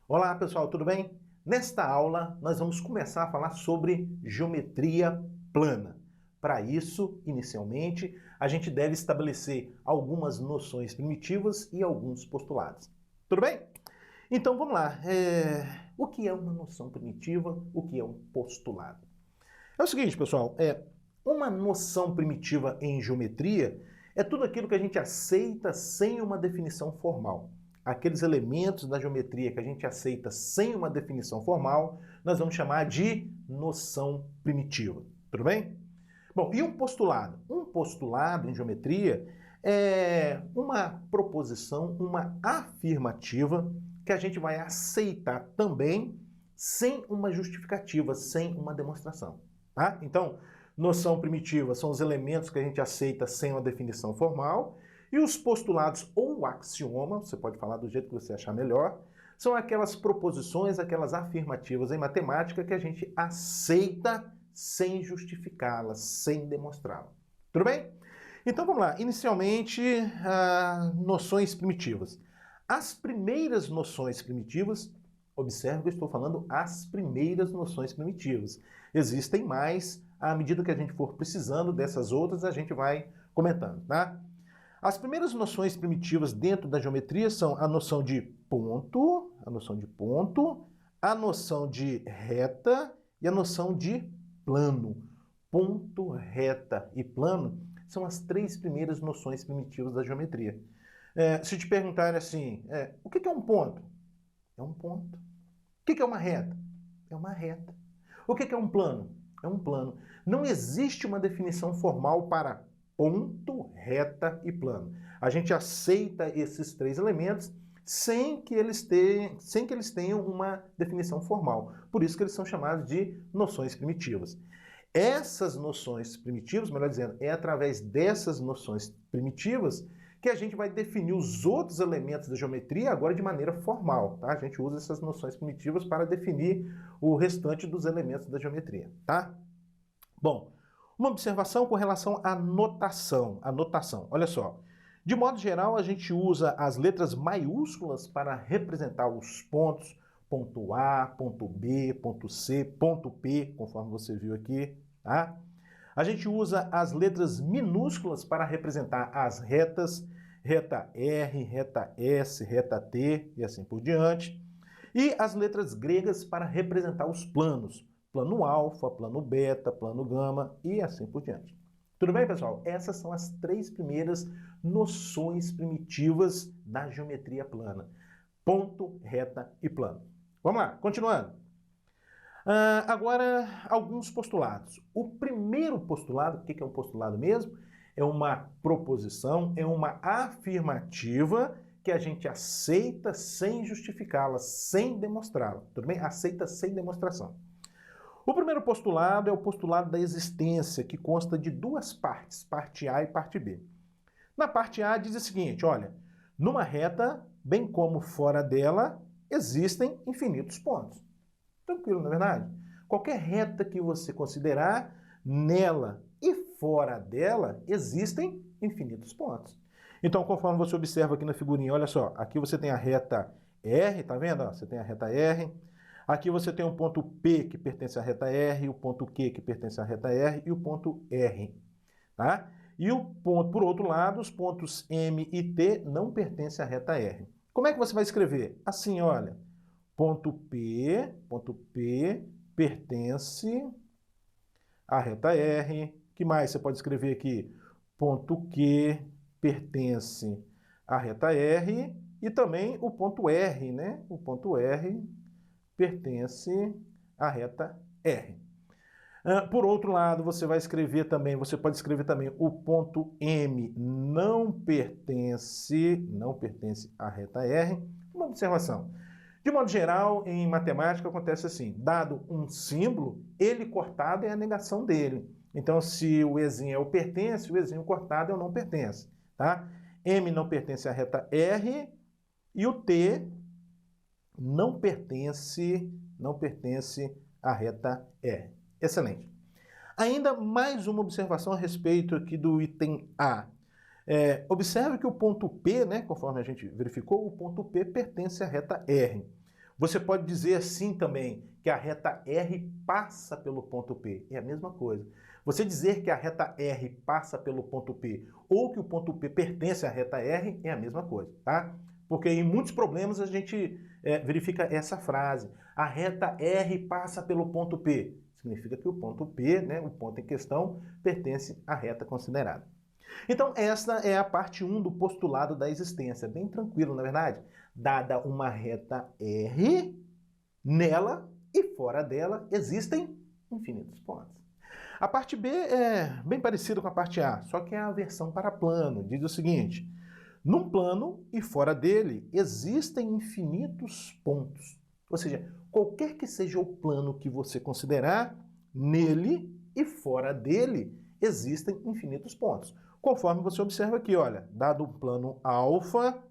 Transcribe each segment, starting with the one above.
Olá pessoal, tudo bem? Nesta aula nós vamos começar a falar sobre geometria plana. Para isso, inicialmente, a gente deve estabelecer algumas noções primitivas e alguns postulados. Tudo bem? Então vamos lá. O que é uma noção primitiva? O que é um postulado? É o seguinte, pessoal, uma noção primitiva em geometria é tudo aquilo que a gente aceita sem uma definição formal. Aqueles elementos da geometria que a gente aceita sem uma definição formal, nós vamos chamar de noção primitiva. Tudo bem? Bom, e um postulado? Um postulado em geometria é uma proposição, uma afirmativa que a gente vai aceitar também sem uma justificativa, sem uma demonstração. Tá? Então, noção primitiva são os elementos que a gente aceita sem uma definição formal, e os postulados ou axioma, você pode falar do jeito que você achar melhor, são aquelas proposições, aquelas afirmativas em matemática que a gente aceita sem justificá-las, sem demonstrá-las. Tudo bem? Então vamos lá. Inicialmente, noções primitivas. As primeiras noções primitivas, observe que eu estou falando as primeiras noções primitivas. Existem mais, à medida que a gente for precisando dessas outras, a gente vai comentando, tá? As primeiras noções primitivas dentro da geometria são a noção de ponto, a noção de reta e a noção de plano. Ponto, reta e plano são as três primeiras noções primitivas da geometria. Se te perguntarem assim, o que é um ponto? É um ponto. O que é uma reta? É uma reta. O que é um plano? É um plano. Não existe uma definição formal para ponto, reta e plano. A gente aceita esses três elementos sem que eles tenham uma definição formal. Por isso que eles são chamados de noções primitivas. Essas noções primitivas, melhor dizendo, é através dessas noções primitivas que a gente vai definir os outros elementos da geometria agora de maneira formal, tá? A gente usa essas noções primitivas para definir o restante dos elementos da geometria, tá? Bom, uma observação com relação à notação. A notação, olha só. De modo geral, a gente usa as letras maiúsculas para representar os pontos, ponto A, ponto B, ponto C, ponto P, conforme você viu aqui, tá? A gente usa as letras minúsculas para representar as retas, reta R, reta S, reta T e assim por diante. E as letras gregas para representar os planos, plano alfa, plano beta, plano gama e assim por diante. Tudo bem, pessoal? Essas são as três primeiras noções primitivas da geometria plana. Ponto, reta e plano. Vamos lá, continuando. Agora, alguns postulados. O primeiro postulado, o que é um postulado mesmo? É uma proposição, é uma afirmativa que a gente aceita sem justificá-la, sem demonstrá-la. Tudo bem? Aceita sem demonstração. O primeiro postulado é o postulado da existência, que consta de duas partes, parte A e parte B. Na parte A diz o seguinte, olha, numa reta, bem como fora dela, existem infinitos pontos. Tranquilo, não é verdade? Qualquer reta que você considerar, nela e fora dela, existem infinitos pontos. Então, conforme você observa aqui na figurinha, olha só, aqui você tem a reta R, tá vendo? Você tem a reta R. Aqui você tem um ponto P que pertence à reta R, o ponto Q que pertence à reta R e o ponto R. Tá? E o ponto, por outro lado, os pontos M e T não pertencem à reta R. Como é que você vai escrever? Assim, olha, ponto P pertence à reta R. Que mais você pode escrever aqui? Ponto Q pertence à reta R e também o ponto R, né? O ponto R pertence à reta R. Por outro lado, você pode escrever também o ponto M não pertence à reta R. Uma observação. De modo geral, em matemática acontece assim, dado um símbolo, ele cortado é a negação dele. Então, se o Ezinho é o pertence, o Ezinho cortado é o não pertence. Tá? M não pertence à reta R e o T não pertence à reta R. Excelente. Ainda mais uma observação a respeito aqui do item A. Observe que o ponto P, né, conforme a gente verificou, o ponto P pertence à reta R. Você pode dizer assim também, que a reta R passa pelo ponto P. É a mesma coisa. Você dizer que a reta R passa pelo ponto P ou que o ponto P pertence à reta R é a mesma coisa, tá? Porque em muitos problemas a gente verifica essa frase. A reta R passa pelo ponto P. Significa que o ponto P, né, o ponto em questão, pertence à reta considerada. Então, essa é a parte 1 do postulado da existência. Bem tranquilo, na verdade. Dada uma reta R, nela e fora dela existem infinitos pontos. A parte B é bem parecida com a parte A, só que é a versão para plano. Diz o seguinte: num plano e fora dele existem infinitos pontos. Ou seja, qualquer que seja o plano que você considerar, nele e fora dele existem infinitos pontos. Conforme você observa aqui, olha, dado um plano alfa,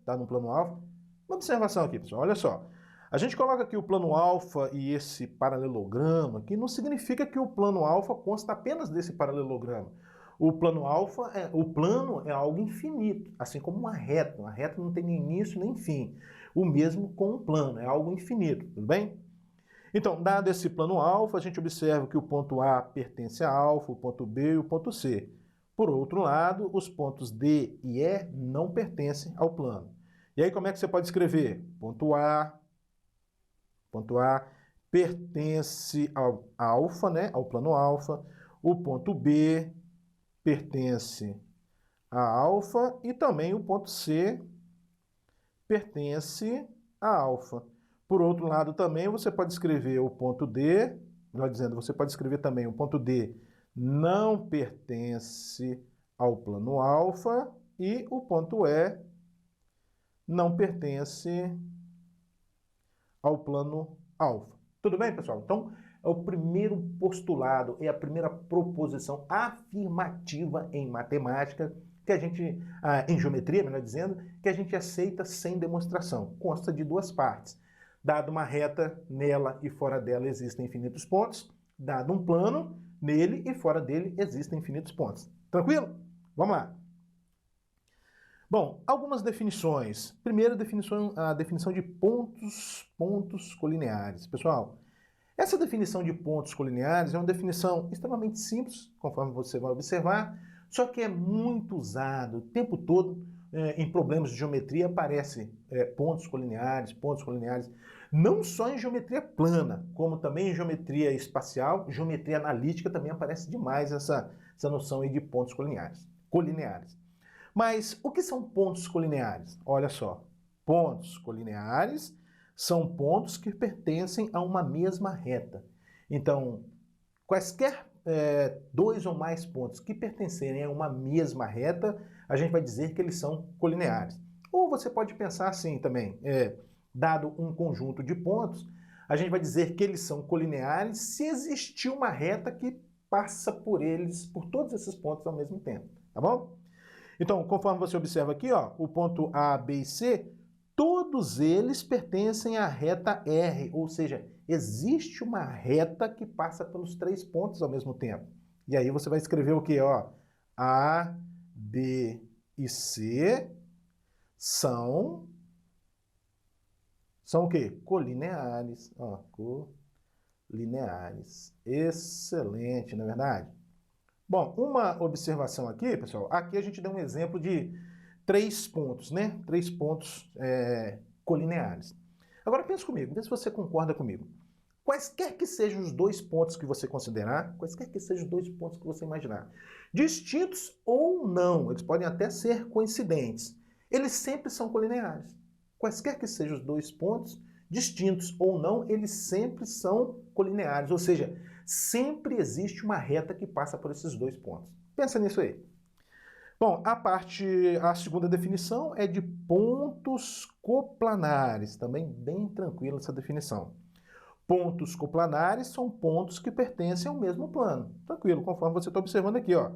uma observação aqui, pessoal, olha só. A gente coloca aqui o plano alfa e esse paralelogramo aqui, não significa que o plano alfa consta apenas desse paralelogramo. O plano alfa, o plano é algo infinito, assim como uma reta. Uma reta não tem nem início nem fim. O mesmo com um plano, é algo infinito, tudo bem? Então, dado esse plano alfa, a gente observa que o ponto A pertence a alfa, o ponto B e o ponto C. Por outro lado, os pontos D e E não pertencem ao plano. E aí, como é que você pode escrever? Ponto A pertence ao alfa, né, ao plano alfa. O ponto B pertence a alfa e também o ponto C pertence a alfa. Por outro lado, também você pode escrever o ponto D, melhor dizendo, você pode escrever também o ponto D não pertence ao plano alfa e o ponto E não pertence ao plano alfa. Tudo bem, pessoal? Então, é o primeiro postulado, é a primeira proposição afirmativa em matemática que a gente, em geometria, melhor dizendo, que a gente aceita sem demonstração. Consta de duas partes. Dado uma reta, nela e fora dela existem infinitos pontos. Dado um plano, nele e fora dele existem infinitos pontos. Tranquilo? Vamos lá. Bom, algumas definições. Primeira definição, a definição de pontos colineares. Pessoal, essa definição de pontos colineares é uma definição extremamente simples, conforme você vai observar, só que é muito usado o tempo todo em problemas de geometria aparece pontos colineares, não só em geometria plana, como também em geometria espacial, geometria analítica também aparece demais essa noção aí de pontos colineares. Mas o que são pontos colineares? Olha só, pontos colineares são pontos que pertencem a uma mesma reta. Então, quaisquer dois ou mais pontos que pertencerem a uma mesma reta, a gente vai dizer que eles são colineares. Ou você pode pensar assim também, dado um conjunto de pontos, a gente vai dizer que eles são colineares se existir uma reta que passa por eles, por todos esses pontos ao mesmo tempo, tá bom? Então, conforme você observa aqui, ó, o ponto A, B e C, todos eles pertencem à reta R, ou seja, existe uma reta que passa pelos três pontos ao mesmo tempo. E aí você vai escrever o quê? Ó, A, B e C são o quê? Colineares. Ó, colineares. Excelente, não é verdade? Bom, uma observação aqui, pessoal. Aqui a gente deu um exemplo de 3 pontos, né? 3 pontos colineares. Agora pensa comigo, vê se você concorda comigo. Quaisquer que sejam os 2 pontos que você considerar, quaisquer que sejam os 2 pontos que você imaginar, distintos ou não, eles podem até ser coincidentes, eles sempre são colineares. Quaisquer que sejam os 2 pontos, distintos ou não, eles sempre são colineares, ou seja, sempre existe uma reta que passa por esses 2 pontos. Pensa nisso aí. Bom, a segunda definição é de pontos coplanares, também bem tranquila essa definição. Pontos coplanares são pontos que pertencem ao mesmo plano. Tranquilo, conforme você está observando aqui, ó.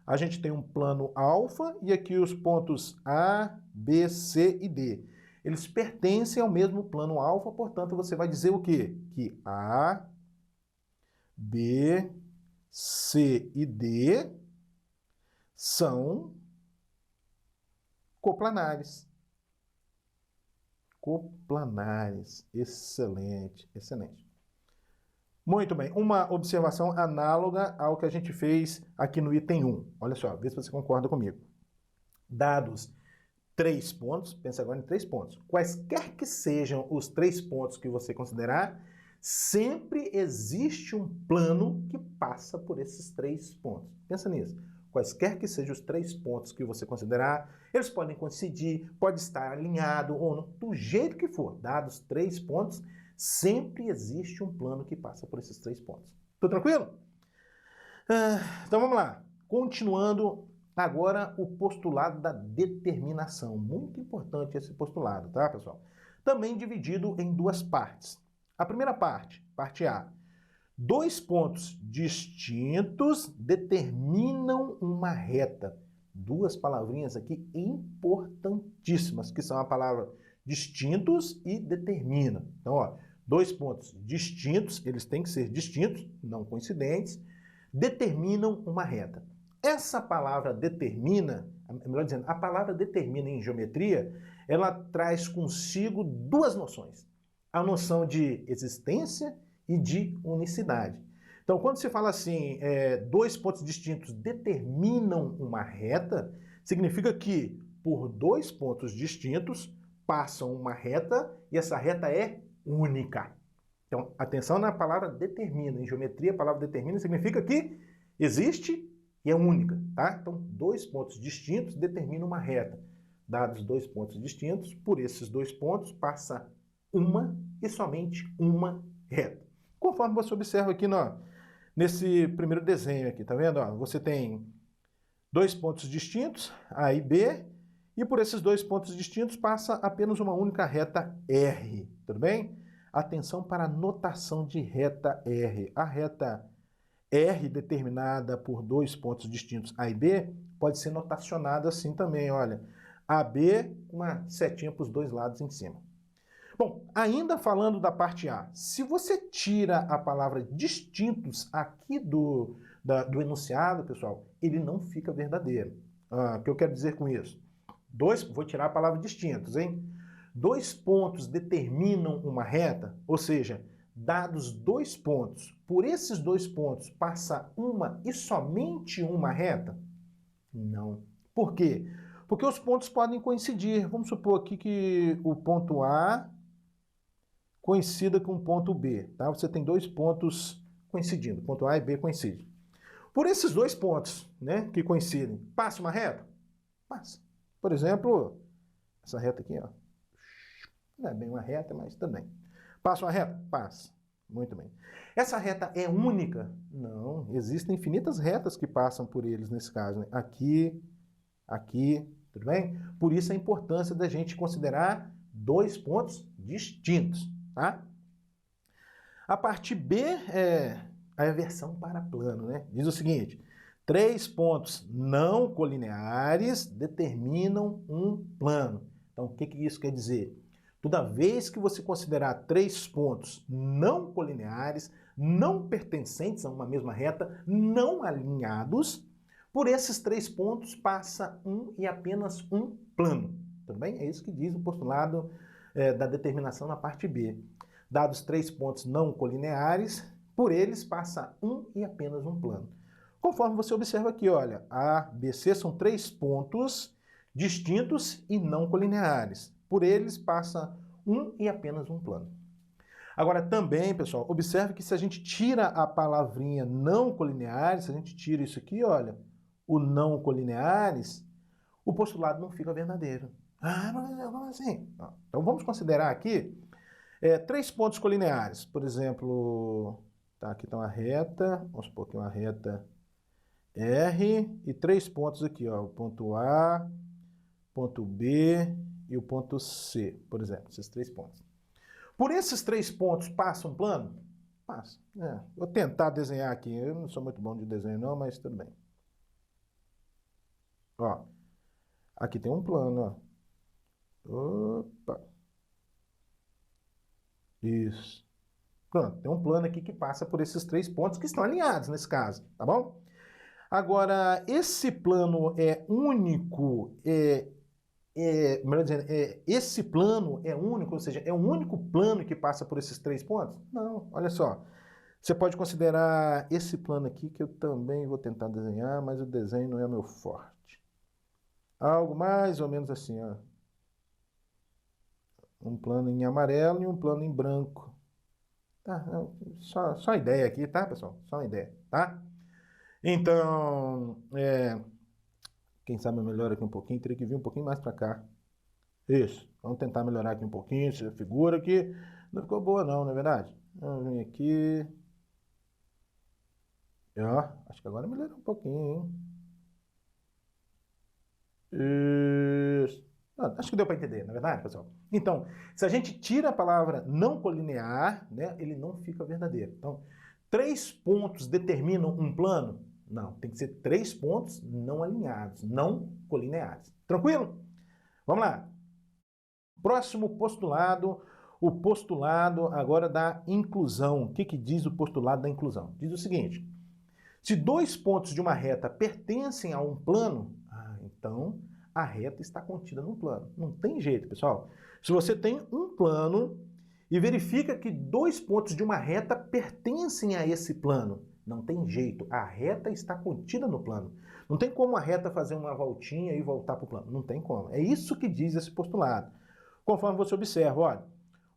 A gente tem um plano alfa e aqui os pontos A, B, C e D. Eles pertencem ao mesmo plano alfa, portanto, você vai dizer o quê? Que A, B, C e D são coplanares. coplanares. Excelente, excelente. Muito bem, uma observação análoga ao que a gente fez aqui no item 1. Olha só, vê se você concorda comigo. Dados 3 pontos, pensa agora em 3 pontos. Quaisquer que sejam os 3 pontos que você considerar, sempre existe um plano que passa por esses 3 pontos. Pensa nisso. Quaisquer que sejam os 3 pontos que você considerar, eles podem coincidir, pode estar alinhado ou não, do jeito que for. Dados 3 pontos, sempre existe um plano que passa por esses 3 pontos. Tudo tranquilo? Então vamos lá. Continuando agora o postulado da determinação. Muito importante esse postulado, tá, pessoal? Também dividido em 2 partes. A primeira parte, parte A. 2 pontos distintos determinam uma reta. 2 palavrinhas aqui importantíssimas, que são a palavra distintos e determina. Então, ó, 2 pontos distintos, eles têm que ser distintos, não coincidentes, determinam uma reta. Essa palavra determina, melhor dizendo, a palavra determina em geometria, ela traz consigo 2 noções. A noção de existência e de unicidade. Então, quando se fala assim, 2 pontos distintos determinam uma reta, significa que por 2 pontos distintos passam uma reta e essa reta é única. Então, atenção na palavra determina. Em geometria, a palavra determina significa que existe e é única, tá? Então, 2 pontos distintos determinam uma reta. Dados 2 pontos distintos, por esses 2 pontos passa uma e somente uma reta. Conforme você observa aqui nesse primeiro desenho aqui, tá vendo? Ó, você tem 2 pontos distintos, A e B, e por esses 2 pontos distintos passa apenas uma única reta R, tudo bem? Atenção para a notação de reta R. A reta R determinada por 2 pontos distintos A e B pode ser notacionada assim também, olha. AB com uma setinha para os 2 lados em cima. Bom, ainda falando da parte A, se você tira a palavra distintos aqui do enunciado, pessoal, ele não fica verdadeiro. O que eu quero dizer com isso? Vou tirar a palavra distintos, hein? 2 pontos determinam uma reta, ou seja, dados 2 pontos, por esses 2 pontos passa uma e somente uma reta? Não. Por quê? Porque os pontos podem coincidir. Vamos supor aqui que o ponto A coincida com o ponto B, tá? Você tem 2 pontos coincidindo, ponto A e B coincidem. Por esses 2 pontos, né, que coincidem, passa uma reta? Passa. Por exemplo, essa reta aqui, ó. Não é bem uma reta, mas também. Passa uma reta? Passa. Muito bem. Essa reta é única? Não. Existem infinitas retas que passam por eles nesse caso, né? Aqui, aqui, tudo bem? Por isso a importância da gente considerar 2 pontos distintos. Tá? A parte B é a versão para plano, né? Diz o seguinte: 3 pontos não colineares determinam um plano. Então, o que isso quer dizer? Toda vez que você considerar 3 pontos não colineares, não pertencentes a uma mesma reta, não alinhados, por esses 3 pontos passa um e apenas um plano. Tudo bem? É isso que diz o postulado da determinação na parte B. Dados 3 pontos não colineares, por eles passa um e apenas um plano. Conforme você observa aqui, olha, A, B, C são 3 pontos distintos e não colineares. Por eles passa um e apenas um plano. Agora também, pessoal, observe que se a gente tira a palavrinha não colineares, se a gente tira isso aqui, olha, o não colineares, o postulado não fica verdadeiro. Ah, mas como assim? Então vamos considerar aqui 3 pontos colineares. Por exemplo, tá, aqui está uma reta, vamos supor que uma reta R e 3 pontos aqui, ó, o ponto A, ponto B e o ponto C, por exemplo, esses 3 pontos. Por esses 3 pontos passa um plano? Passa. Vou tentar desenhar aqui, eu não sou muito bom de desenho não, mas tudo bem. Ó, aqui tem um plano, ó. Opa. Isso. Pronto, tem um plano aqui que passa por esses 3 pontos que estão alinhados nesse caso, tá bom? Agora, esse plano é único melhor dizendo, esse plano é único, ou seja, é o único plano que passa por esses 3 pontos? Não, olha só. Você pode considerar esse plano aqui, que eu também vou tentar desenhar, mas o desenho não é meu forte. Algo mais ou menos assim, ó. Um plano em amarelo e um plano em branco. Tá, só ideia aqui, tá, pessoal? Só uma ideia, tá? Então, quem sabe eu melhoro aqui um pouquinho, teria que vir um pouquinho mais para cá. Isso, vamos tentar melhorar aqui um pouquinho, essa figura aqui não ficou boa não, não é verdade? Vamos vir aqui. Ó, acho que agora melhorou um pouquinho, hein? Isso. Acho que deu para entender, na verdade, pessoal? Então, se a gente tira a palavra não colinear, né, ele não fica verdadeiro. Então, 3 pontos determinam um plano? Não, tem que ser 3 pontos não alinhados, não colineares. Tranquilo? Vamos lá. Próximo postulado, o postulado agora da inclusão. O que diz o postulado da inclusão? Diz o seguinte: se 2 pontos de uma reta pertencem a um plano, então a reta está contida no plano. Não tem jeito, pessoal. Se você tem um plano e verifica que 2 pontos de uma reta pertencem a esse plano, não tem jeito, a reta está contida no plano. Não tem como a reta fazer uma voltinha e voltar para o plano. Não tem como. É isso que diz esse postulado. Conforme você observa, olha,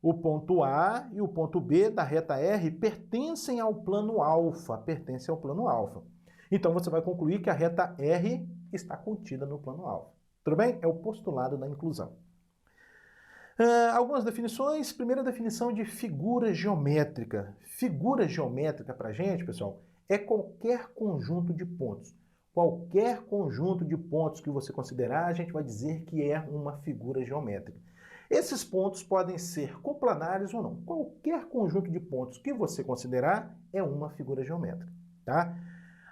o ponto A e o ponto B da reta R pertencem ao plano alfa, Então você vai concluir que a reta R está contida no plano alfa. Tudo bem? É o postulado da inclusão. Algumas definições. Primeira definição de figura geométrica. Figura geométrica para a gente, pessoal, é qualquer conjunto de pontos. Qualquer conjunto de pontos que você considerar, a gente vai dizer que é uma figura geométrica. Esses pontos podem ser coplanares ou não. Qualquer conjunto de pontos que você considerar é uma figura geométrica, tá?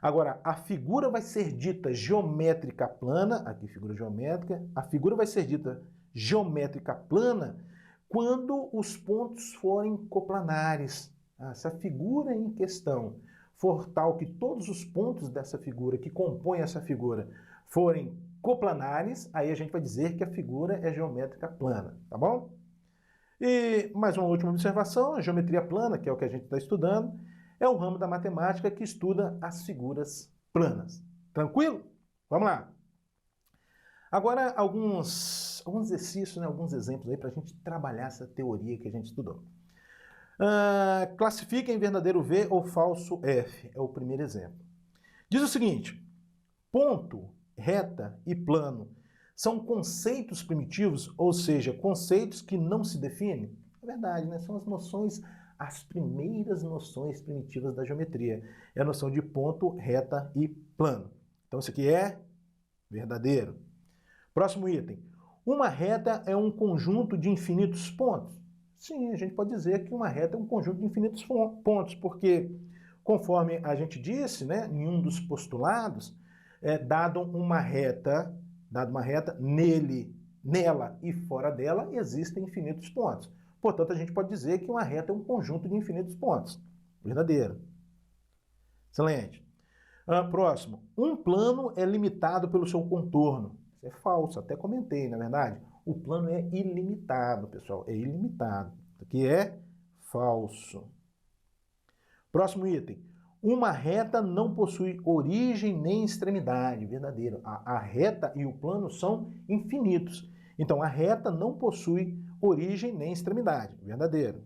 Agora, a figura vai ser dita geométrica plana, aqui figura geométrica, a figura vai ser dita geométrica plana quando os pontos forem coplanares. Se a figura em questão for tal que todos os pontos dessa figura, que compõem essa figura, forem coplanares, aí a gente vai dizer que a figura é geométrica plana, tá bom? E mais uma última observação, a geometria plana, que é o que a gente está estudando, é o ramo da matemática que estuda as figuras planas. Tranquilo? Vamos lá. Agora, alguns exercícios, né, alguns exemplos aí para a gente trabalhar essa teoria que a gente estudou. Classifica em verdadeiro V ou falso F, é o primeiro exemplo. Diz o seguinte: ponto, reta e plano são conceitos primitivos, ou seja, conceitos que não se definem? É verdade, né? São as noções, as primeiras noções primitivas da geometria. É a noção de ponto, reta e plano. Então isso aqui é verdadeiro. Próximo item. Uma reta é um conjunto de infinitos pontos? Sim, a gente pode dizer que uma reta é um conjunto de infinitos pontos, porque, conforme a gente disse, né, em um dos postulados, dado uma reta, nela e fora dela existem infinitos pontos. Portanto, a gente pode dizer que uma reta é um conjunto de infinitos pontos. Verdadeiro. Excelente. Próximo. Um plano é limitado pelo seu contorno. Isso é falso, até comentei, na verdade. O plano é ilimitado, pessoal. É ilimitado. Isso aqui é falso. Próximo item. Uma reta não possui origem nem extremidade. Verdadeiro. A reta e o plano são infinitos. Então, a reta não possui origem nem extremidade. Verdadeiro.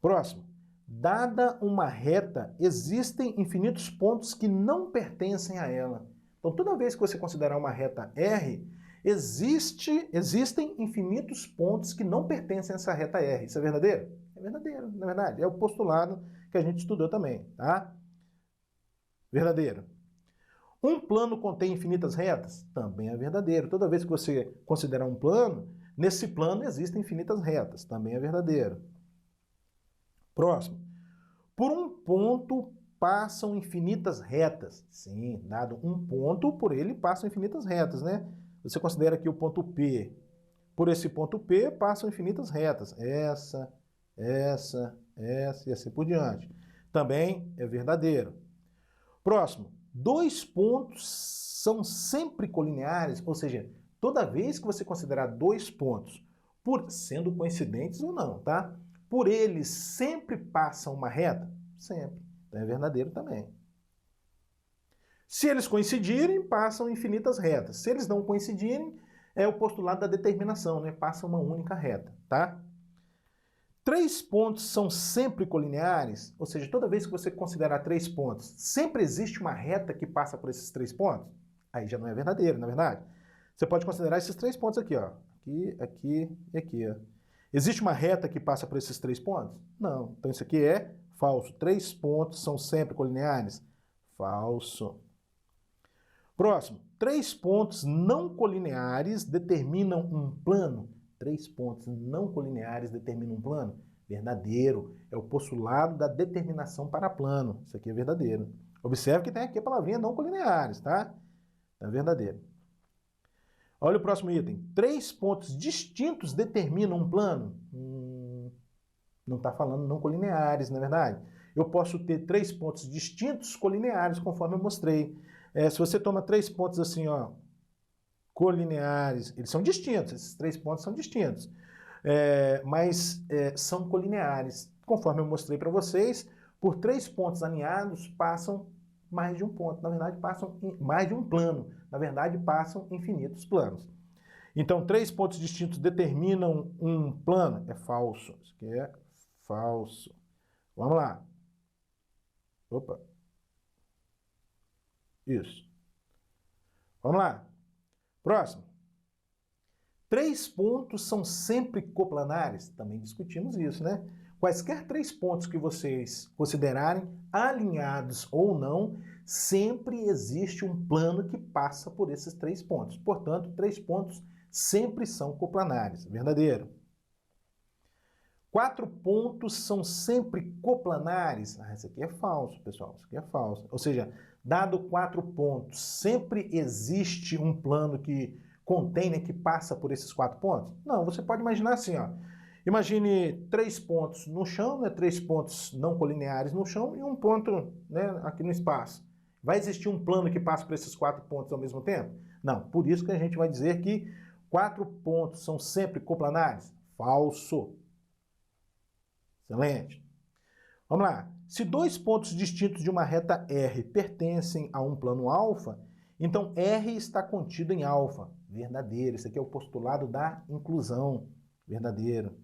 Próximo. Dada uma reta, existem infinitos pontos que não pertencem a ela. Então, toda vez que você considerar uma reta R, existem infinitos pontos que não pertencem a essa reta R. Isso é verdadeiro? É verdadeiro, na verdade. É o postulado que a gente estudou também, tá? Verdadeiro. Um plano contém infinitas retas? Também é verdadeiro. Toda vez que você considerar um plano, nesse plano existem infinitas retas. Também é verdadeiro. Próximo. Por um ponto passam infinitas retas. Sim, dado um ponto, por ele passam infinitas retas, né? Você considera aqui o ponto P. Por esse ponto P passam infinitas retas. Essa e assim por diante. Também é verdadeiro. Próximo. 2 pontos são sempre colineares, ou seja, toda vez que você considerar dois pontos, por sendo coincidentes ou não, tá? Por eles sempre passam uma reta? Sempre. Então é verdadeiro também. Se eles coincidirem, passam infinitas retas. Se eles não coincidirem, é o postulado da determinação, né? Passa uma única reta, tá? Três pontos são sempre colineares, ou seja, toda vez que você considerar três pontos, sempre existe uma reta que passa por esses três pontos? Aí já não é verdadeiro, na verdade. Você pode considerar esses três pontos aqui, ó. Aqui, aqui e aqui, ó. Existe uma reta que passa por esses três pontos? Não. Então isso aqui é falso. Três pontos são sempre colineares? Falso. Próximo. Três pontos não colineares determinam um plano? Três pontos não colineares determinam um plano? Verdadeiro. É o postulado da determinação para plano. Isso aqui é verdadeiro. Observe que tem aqui a palavrinha não colineares, tá? É verdadeiro. Olha o próximo item. Três pontos distintos determinam um plano? Não está falando não colineares, não é verdade? Eu posso ter três pontos distintos colineares, conforme eu mostrei. Se você toma três pontos assim, ó, colineares, eles são distintos, esses três pontos são distintos, mas são colineares. Conforme eu mostrei para vocês, por três pontos alinhados passam mais de um ponto, na verdade passam mais de um plano, na verdade passam infinitos planos. Então, três pontos distintos determinam um plano? É falso. Isso aqui é falso. Vamos lá. Opa. Isso. Vamos lá. Próximo. Três pontos são sempre coplanares? Também discutimos isso, né? Quaisquer três pontos que vocês considerarem alinhados ou não, sempre existe um plano que passa por esses três pontos. Portanto, três pontos sempre são coplanares. Verdadeiro. Quatro pontos são sempre coplanares? Isso aqui é falso, pessoal. Isso aqui é falso. Ou seja, dado quatro pontos, sempre existe um plano que contém, né, que passa por esses quatro pontos? Não, você pode imaginar assim, ó. Imagine três pontos no chão, né, três pontos não colineares no chão e um ponto, né, aqui no espaço. Vai existir um plano que passa por esses quatro pontos ao mesmo tempo? Não, por isso que a gente vai dizer que quatro pontos são sempre coplanares? Falso. Excelente. Vamos lá. Se dois pontos distintos de uma reta R pertencem a um plano alfa, então R está contido em alfa. Verdadeiro. Esse aqui é o postulado da inclusão. Verdadeiro.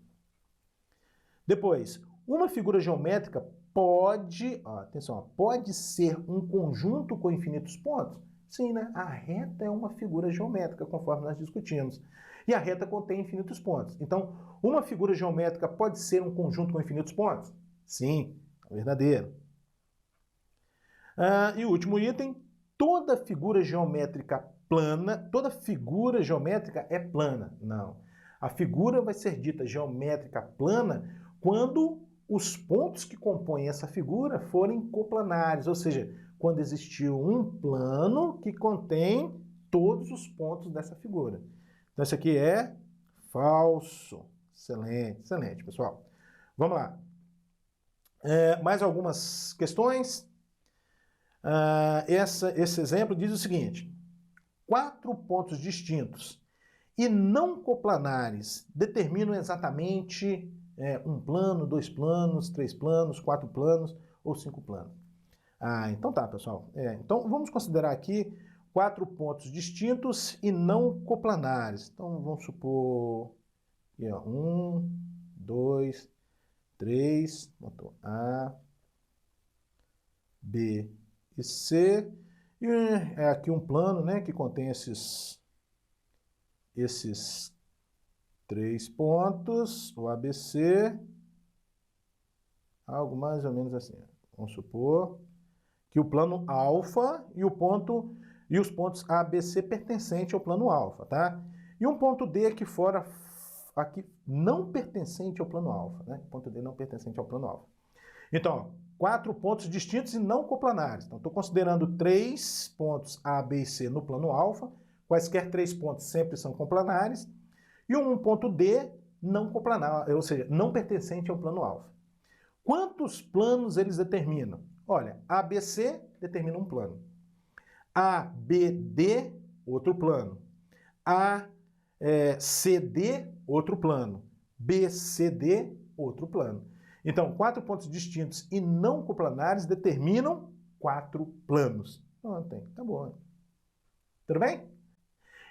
Depois, uma figura geométrica pode, atenção, pode ser um conjunto com infinitos pontos? Sim, né? A reta é uma figura geométrica, conforme nós discutimos. E a reta contém infinitos pontos. Então, uma figura geométrica pode ser um conjunto com infinitos pontos? Sim, verdadeiro. E o último item, toda figura geométrica é plana? Não. A figura vai ser dita geométrica plana quando os pontos que compõem essa figura forem coplanares, ou seja, quando existiu um plano que contém todos os pontos dessa figura. Então, isso aqui é falso. Excelente, excelente, pessoal. Vamos lá. Mais algumas questões. Esse exemplo diz o seguinte: quatro pontos distintos e não coplanares determinam exatamente um plano, dois planos, três planos, quatro planos ou cinco planos. Então tá, pessoal. Então vamos considerar aqui quatro pontos distintos e não coplanares. Então vamos supor aqui, ó, 1, 2, 3, botou A, B e C. E é aqui um plano, né, que contém esses três pontos, o ABC, algo mais ou menos assim. Vamos supor que o plano alfa e os pontos A, B, C pertencentes ao plano alfa, tá? E um ponto D aqui fora, aqui não pertencente ao plano alfa, né? Ponto D não pertencente ao plano alfa. Então, quatro pontos distintos e não coplanares. Então, estou considerando três pontos A, B e C no plano alfa. Quaisquer três pontos sempre são coplanares. E um ponto D não coplanar, ou seja, não pertencente ao plano alfa. Quantos planos eles determinam? Olha, ABC determina um plano. ABD, outro plano. ACD, outro plano. BCD, outro plano. Então, 4 pontos distintos e não coplanares determinam 4 planos. Tá bom. Tudo bem?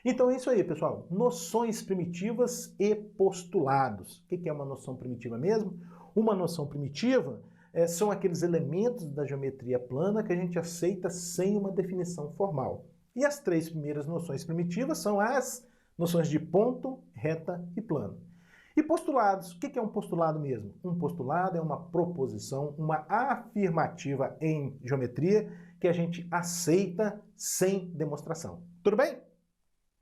Então é isso aí, pessoal. Noções primitivas e postulados. O que é uma noção primitiva mesmo? Uma noção primitiva são aqueles elementos da geometria plana que a gente aceita sem uma definição formal. E as 3 primeiras noções primitivas são as noções de ponto, reta e plano. E postulados, o que é um postulado mesmo? Um postulado é uma proposição, uma afirmativa em geometria que a gente aceita sem demonstração. Tudo bem?